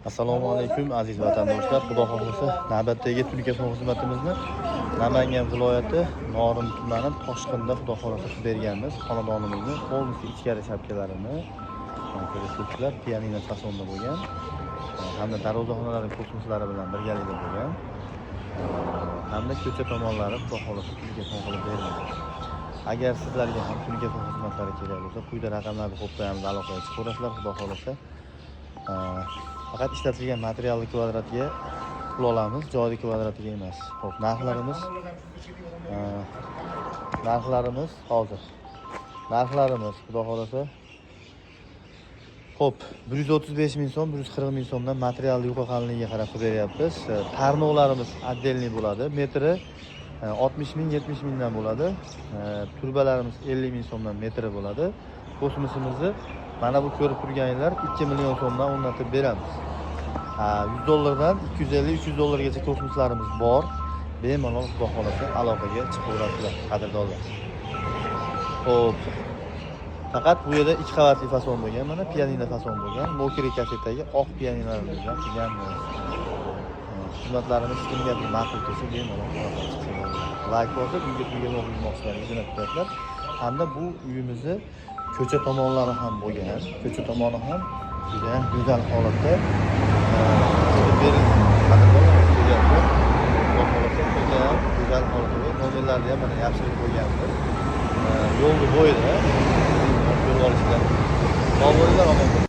Assalomu alaykum aziz vatandoshlar. Xudo xohlasa navbatdagi telefon xizmatimizni Namangan viloyati Norin tumani Toshqinda xudo xohlasa berganmiz. Xonadonimizni polностью ichkari shapkalarini ko'rishlar pianino fasonda bo'lgan. Hamda darvozaxonalari kosmoslari bilan birgalikda bo'lgan. Hamda ko'cha tomonlari xudo xohlasa telefon qilib beramiz. Agar sizlarga ham telefon xizmatlari kerak bo'lsa, quyida raqamlarni qo'yamiz, aloqaga chiqasizlar xudo xohlasa. Faqat ishlatilgan materialni kvadratiga pul olamiz, joyli kvadratiga emas. Xo'p, narxlarimiz hozir. Narxlarimiz xudo xolasa. Xo'p, 135 ming so'm, 140 ming so'mdan material yuqa qalinligiga qarab beryapmiz. Tarnovlarimiz отдельный bo'ladi. Metri 60 ming, 70 mingdan bo'ladi. Turbalarimiz 50 ming so'mdan metri bo'ladi. Kosmosimizni mana bu ko'rib turganinglar 2 million so'mdan o'rnatib beramiz. 100 dollardan 250-300 dollargacha kosmoslarimiz bor. Bemalol xudo xolasa aloqaga chiqaverasizlar, qadrdonlar. Xo'p. Faqat bu yerda 2 qavatli fason bo'lgan, mana pianino fason bo'lgan. Mokri kasetdagi oq pianinolarimiz bilan qilganmiz. Xizmatlarimiz kimga ma'qul kelsa bemalol aloqaga chiqinglar. Like bosib, uyga o'qimoqchilarga jo'natib hamda bu uyimizni ko'cha tomonlari ham bo'lgan. Ko'cha tomoni ham juda ham go'zal holatda berilgan. Güzel holatda modellarni ham mana yaxshilik qo'yganmiz. Yo'lni bo'yida yo'l olishlar. Sog' bo'linglar, omon